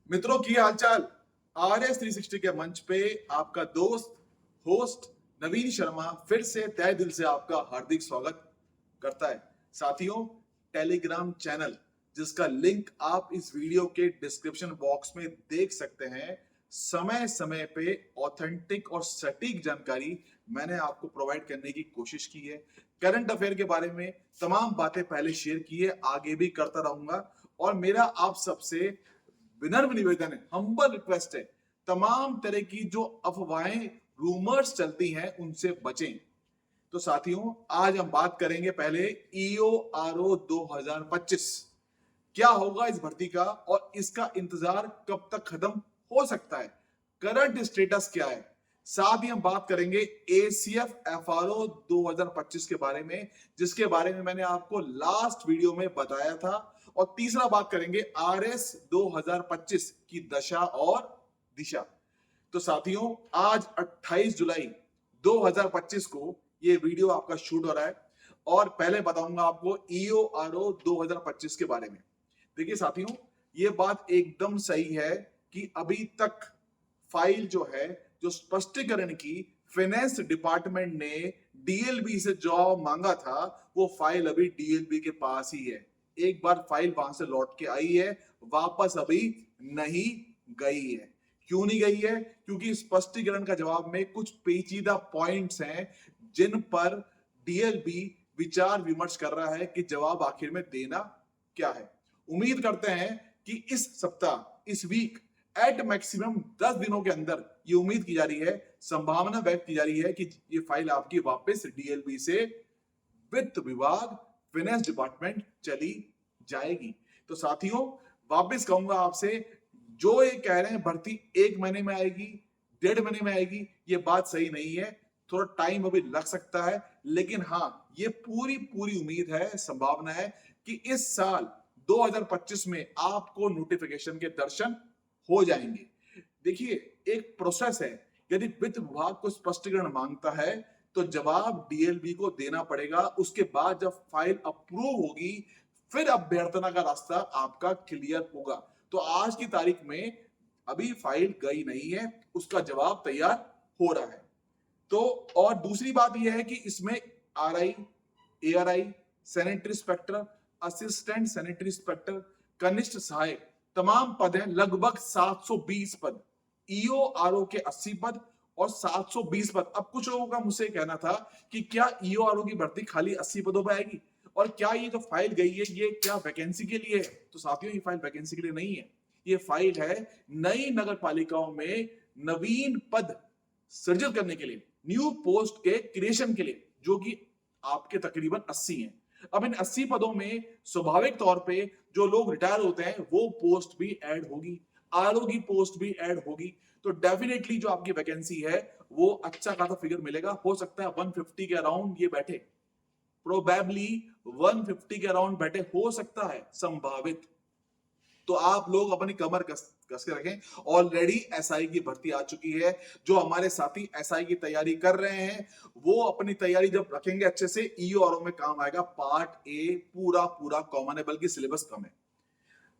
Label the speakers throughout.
Speaker 1: मित्रों की हालचाल। RS 360 के मंच पे आपका दोस्त होस्ट नवीन शर्मा फिर से तहे दिल से आपका हार्दिक स्वागत करता है। साथियों, टेलीग्राम चैनल जिसका लिंक आप इस वीडियो के डिस्क्रिप्शन बॉक्स में देख सकते हैं, समय समय पे ऑथेंटिक और सटीक जानकारी मैंने आपको प्रोवाइड करने की कोशिश की है। करंट अफेयर के बारे में तमाम बातें पहले शेयर की है, आगे भी करता रहूंगा। और मेरा आप सबसे विनम्र निवेदन है, हम्बल रिक्वेस्ट है, तमाम तरह की जो अफवाहें रूमर्स चलती हैं उनसे बचें। तो साथियों, आज हम बात करेंगे पहले EORO 2025 क्या होगा इस भर्ती का और इसका इंतजार कब तक खत्म हो सकता है, करंट स्टेटस क्या है। साथ ही हम बात करेंगे ACF FRO 2025 के बारे में, जिसके बारे में मैंने आपको लास्ट वीडियो में बताया था। और तीसरा बात करेंगे RS 2025 की दशा और दिशा। तो साथियों, आज 28 जुलाई 2025 को ये वीडियो आपका शूट हो रहा है और पहले बताऊंगा आपको EORO 2025 के बारे में। देखिए साथियों, ये बात एकदम सही है कि अभी तक फाइल जो है, जो स्पष्टीकरण की फाइनेंस डिपार्टमेंट ने DLB से जॉब मांगा था, वो फाइल अभी DLB के पास ही है। एक बार फाइल वहां से लौट के आई है, वापस अभी नहीं गई है। क्यों नहीं गई है? क्योंकि स्पष्टीकरण का जवाब में कुछ पेचीदा पॉइंट्स हैं जिन पर DLB विचार विमर्श कर रहा है कि जवाब आखिर में देना क्या है। उम्मीद करते हैं कि इस सप्ताह, इस वीक, एट मैक्सिमम 10 दिनों के अंदर ये उम्मीद की जा रही है, संभावना व्यक्त की जा रही है कि ये फाइल आपकी वापस DLB से वित्त विभाग, फाइनेंस डिपार्टमेंट चली जाएगी। तो साथियों, वापस कहूंगा आपसे, जो ये कह रहे हैं भर्ती 1 महीने में आएगी, 1.5 महीने में आएगी, ये बात सही नहीं है। थोड़ा टाइम अभी लग सकता है, लेकिन हाँ, ये पूरी पूरी उम्मीद है, संभावना है कि इस साल 2025 में आपको नोटिफिकेशन के दर्शन हो जाएंगे। देखिए, एक प्रोसेस है। यदि वित्त विभाग को स्पष्टीकरण मांगता है तो जवाब DLB को देना पड़ेगा। उसके बाद जब फाइल अप्रूव होगी, फिर अभ्यर्थना का रास्ता आपका क्लियर होगा। तो आज की तारीख में अभी फाइल गई नहीं है, उसका जवाब तैयार हो रहा है। तो और दूसरी बात यह है कि इसमें RI, ARI, sanitary inspector, assistant sanitary inspector, कनिष्ठ सहायक, तमाम पद हैं, लगभग 720 पद। EORO के 80 पद और 720 पद। अब कुछ लोगों का मुझसे कहना था कि क्या EORO की भर्ती खाली 80 पदों पर आएगी और क्या ये जो फाइल गई है ये क्या वैकेंसी के लिए है? तो साथियों, ये फाइल वैकेंसी के लिए नहीं है। ये फाइल है नई नगर पालिकाओं में नवीन पद सृजित करने के लिए, न्यू पोस्ट के क्रिएशन के लिए, जो कि आपके तकरीबन 80 हैं। अब इन 80 पदों में स्वाभाविक तौर पे जो लोग रिटायर होते हैं वो पोस्ट भी ऐड होगी, RO की पोस्ट भी ऐड होगी। तो डेफिनेटली जो आपकी वैकेंसी है वो अच्छा खासा फिगर मिलेगा। हो सकता है 150 के अराउंड ये बैठे, प्रोबेबली 150 के अराउंड बैठे, हो सकता है, संभावित। तो आप लोग अपनी कमर कस के रखें। ऑलरेडी SI की भर्ती आ चुकी है। जो हमारे साथी SI की तैयारी कर रहे हैं वो अपनी तैयारी जब रखेंगे अच्छे से, EORO में काम आएगा। पार्ट ए पूरा पूरा कॉमन है, बल्कि सिलेबस कम है।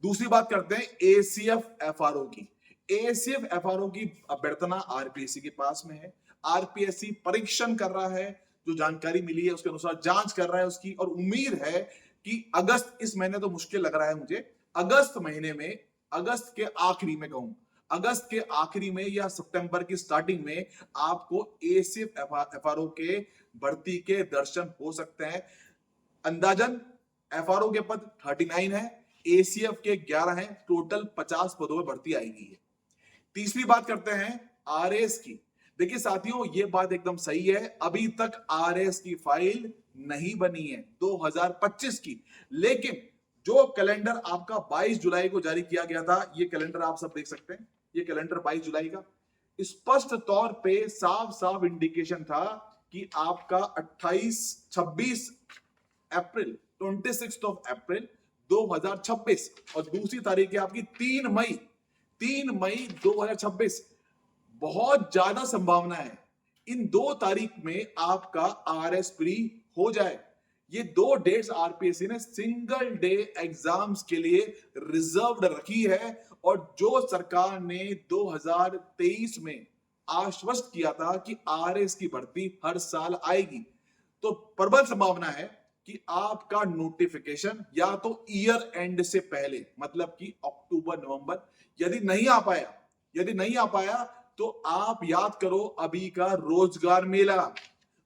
Speaker 1: दूसरी बात करते हैं ACF FRO की। ACF FRO की अभ्यर्थना RPSC के पास में है। RPSC परीक्षण कर रहा है, जो जानकारी मिली है उसके अनुसार जांच कर रहा है उसकी, और उम्मीद है कि अगस्त, इस महीने तो मुश्किल लग रहा है मुझे, अगस्त महीने में, अगस्त के आखिरी में कहूं, अगस्त के आखिरी में या सितंबर की स्टार्टिंग में आपको ACF FRO के भर्ती के दर्शन हो सकते हैं। अंदाजन FRO के पद 39 है, ACF के 11 हैं, टोटल 50 पदों में भर्ती आएगी। तीसरी बात करते हैं RS की। देखिए साथियों, ये बात एकदम सही है, अभी तक RS की फाइल नहीं बनी है 2025 की। लेकिन जो कैलेंडर आपका 22 जुलाई को जारी किया गया था, ये कैलेंडर आप सब देख सकते हैं, ये कैलेंडर 22 जुलाई का स्पष्ट तौर पे साफ साफ इंडिकेशन था कि आपका 26 अप्रैल, 26 ऑफ अप्रैल 2026, और दूसरी तारीख है आपकी 3 मई 2026। बहुत ज्यादा संभावना है इन 2 तारीख में आपका RS प्री हो जाए। ये 2 डेट्स आरपीएससी ने सिंगल डे एग्जाम्स के लिए रिजर्व्ड रखी है। और जो सरकार ने 2023 में आश्वस्त किया था कि आरएस की भर्ती हर साल आएगी, तो प्रबल संभावना है कि आपका नोटिफिकेशन या तो ईयर एंड से पहले, मतलब कि अक्टूबर नवंबर, यदि नहीं आ पाया तो आप याद करो अभी का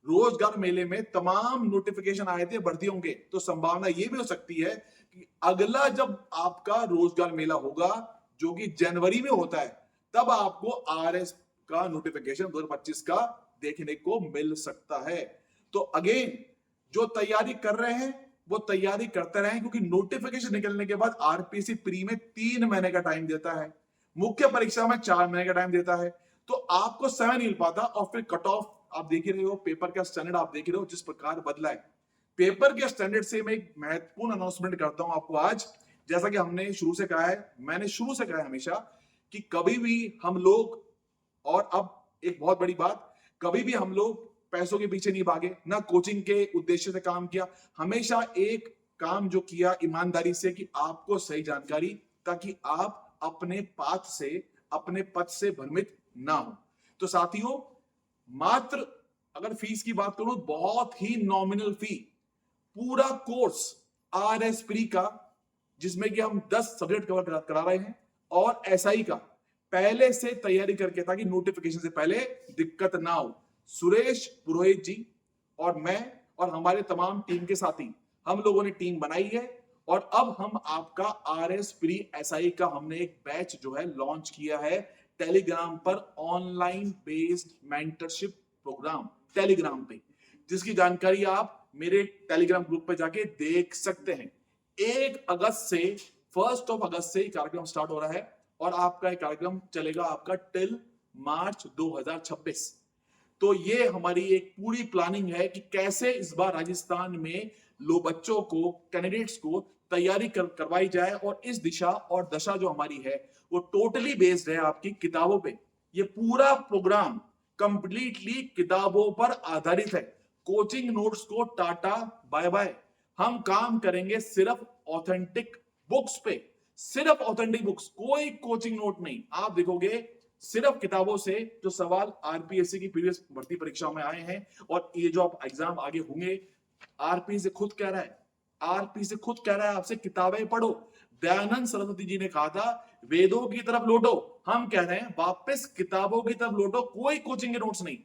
Speaker 1: रोजगार मेले में तमाम नोटिफिकेशन आए थे भर्तियों के। तो संभावना यह भी हो सकती है कि अगला जब आपका रोजगार मेला होगा, जो कि जनवरी में होता है, तब आपको आरएस का नोटिफिकेशन 2025 का देखने को मिल सकता है। तो अगेन, जो तैयारी कर रहे हैं वो तैयारी करते रहें, क्योंकि नोटिफिकेशन निकलने के बाद आरपीएससी प्री में 3 महीने का टाइम देता है, मुख्य परीक्षा में 4 महीने का टाइम देता है। तो आपको समय नहीं मिल पाता। और फिर कट ऑफ आप देख ही रहे हो, पेपर का स्टैंडर्ड आप देख ही रहे हो जिस प्रकार बदला है। पेपर के स्टैंडर्ड से मैं एक महत्वपूर्ण अनाउंसमेंट करता हूं आपको आज। जैसा कि मैंने शुरू से कहा है हमेशा कि कभी भी हम लोग, और अब एक बहुत बड़ी बात, कभी भी हम लोग पैसों के पीछे नहीं भागे, ना कोचिंग के उद्देश्य से काम किया। हमेशा एक काम जो किया ईमानदारी से, कि आपको सही जानकारी, ताकि आप अपने पाथ से, अपने पथ से भ्रमित ना हो। तो साथियों, मात्र अगर फीस की बात करूं, बहुत ही नॉमिनल फी, पूरा कोर्स आरएस प्री का, जिसमें कि हम 10 सब्जेक्ट कवर करा रहे हैं, और एसआई का पहले से तैयारी करके, ताकि नोटिफिकेशन से पहले दिक्कत ना हो। सुरेश पुरोहित जी और मैं और हमारे तमाम टीम के साथी, हम लोगों ने टीम बनाई है। और अब हम आपका आरएस प्री एसआई का हमने एक बैच जो है लॉन्च किया है टेलीग्राम पर, online based mentorship programme Telegram पे, जिसकी जानकारी आप मेरे टेलीग्राम ग्रुप पे जाके देख सकते हैं। 1 अगस्त से कार्यक्रम स्टार्ट हो रहा है, और आपका कार्यक्रम चलेगा आपका टिल मार्च 2026। तो ये हमारी एक पूरी प्लानिंग है कि कैसे इस बार राजस्थान में बच्चों को, कैंडिडेट्स को तैयारी करवाई जाए। और इस दिशा और दशा जो हमारी है वो टोटली बेस्ड है आपकी किताबों पे। ये पूरा प्रोग्राम कंप्लीटली किताबों पर आधारित है। कोचिंग नोट्स को टाटा बाय बाय। हम काम करेंगे सिर्फ ऑथेंटिक बुक्स पे, सिर्फ ऑथेंटिक बुक्स, कोई कोचिंग नोट नहीं। आप देखोगे सिर्फ किताबों से जो सवाल आरपीएससी की प्रीवियस भर्ती परीक्षाओं में आए हैं, और ये जो आप एग्जाम आगे होंगे, आरपी से खुद कह रहा है आपसे किताबें पढ़ो। दयानंद सरस्वती जी ने कहा था वेदों की तरफ लौटो, हम कह रहे हैं वापस किताबों की तरफ लौटो। कोई कोचिंग के नोट्स नहीं,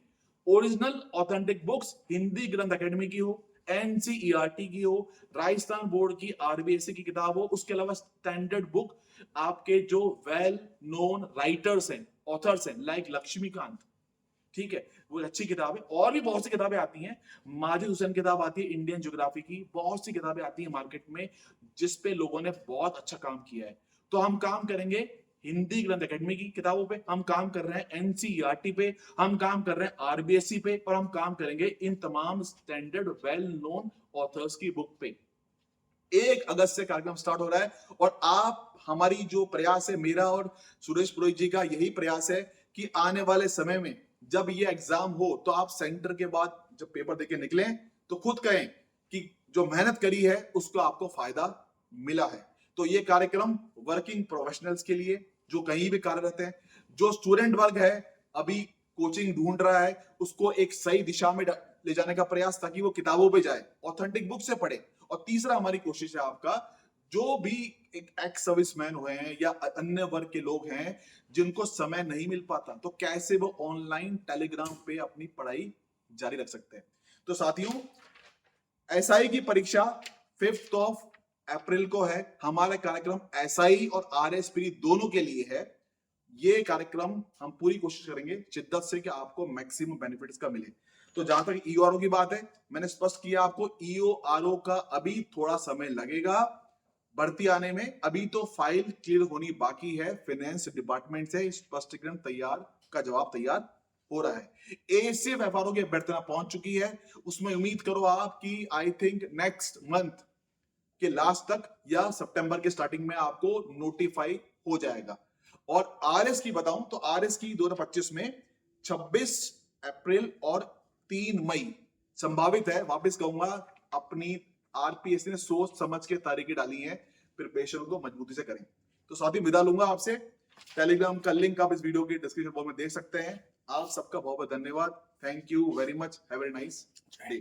Speaker 1: ओरिजिनल ऑथेंटिक बुक्स, हिंदी ग्रंथ एकेडमी की हो, एनसीईआरटी की हो, राजस्थान बोर्ड की आरबीएससी की किताब हो, उसके अलावा स्टैंडर्ड बुक आपके जो वेल नोन राइटर्स हैं, ऑथर्स हैं, लाइक लक्ष्मीकांत, ठीक है, वो अच्छी किताब है। और भी बहुत सी किताबें आती हैं, माजिद हुसैन किताब आती है इंडियन ज्योग्राफी की, बहुत सी किताबें आती है मार्केट में जिस पे लोगों ने बहुत अच्छा काम किया है। तो हम काम करेंगे हिंदी ग्रंथ एकेडमी की किताबों पे, हम काम कर रहे हैं एनसीईआरटी पे, हम काम कर रहे हैं आरबीएससी पे, और हम काम करेंगे इन तमाम स्टैंडर्ड वेल नोन ऑथर्स की बुक पे। 1 अगस्त से कार्यक्रम स्टार्ट हो रहा है, और आप, हमारी जो प्रयास है, मेरा और सुरेश पुरोहित जी का यही प्रयास है कि आने वाले समय में जब ये एग्जाम हो, तो आप सेंटर के बाद जब पेपर देके निकलें तो खुद कहें कि जो मेहनत करी है उसको आपको फायदा मिला है। तो ये कार्यक्रम वर्किंग प्रोफेशनल्स के लिए, जो कहीं भी कार्यरत है, जो स्टूडेंट वर्ग है अभी कोचिंग ढूंढ रहा है, उसको एक सही दिशा में ले जाने का प्रयास, ताकि वो किताबों पे जाए, ऑथेंटिक बुक से पढ़े। और तीसरा हमारी कोशिश है आपका, जो भी एक एक्स सर्विसमैन हुए हैं या अन्य वर्ग के लोग हैं जिनको समय नहीं मिल पाता, तो कैसे वो ऑनलाइन टेलीग्राम पे अपनी पढ़ाई जारी रख सकते हैं। तो साथियों, एसआई की परीक्षा 5 अप्रैल को है। हमारा कार्यक्रम एसआई और आरएसपी दोनों के लिए है। ये कार्यक्रम हम पूरी कोशिश करेंगे शिद्दत से कि आपको मैक्सिमम बेनिफिट्स का मिले। तो जहां तक ईओआरओ की बात है, मैंने स्पष्ट किया आपको, ईओआरओ का अभी थोड़ा समय लगेगा भर्ती आने में। अभी तो फाइल क्लियर होनी बाकी है फाइनेंस डिपार्टमेंट से, स्पष्टीकरण तैयार का जवाब तैयार हो रहा है। एसीएफ एफआरओ की अभ्यर्थना पहुंच चुकी है, उसमें उम्मीद करो आप कि आई थिंक नेक्स्ट मंथ के लास्ट तक या सितंबर के स्टार्टिंग में आपको नोटिफाई हो जाएगा। और आरएस की बताऊं तो आरएस की 2025 में 26 अप्रैल और 3 मई संभावित है। वापस कहूंगा, अपनी आरपीएससी ने सोच समझ के तारीखें डाली हैं, प्रिपरेशन को मजबूती से करें। तो साथ ही विदा लूंगा आपसे। टेलीग्राम का लिंक आप इस वीडियो के डिस्क्रिप्शन बॉक्स में देख सकते हैं। आप सबका बहुत बहुत धन्यवाद। Thank you very much. Have a nice day.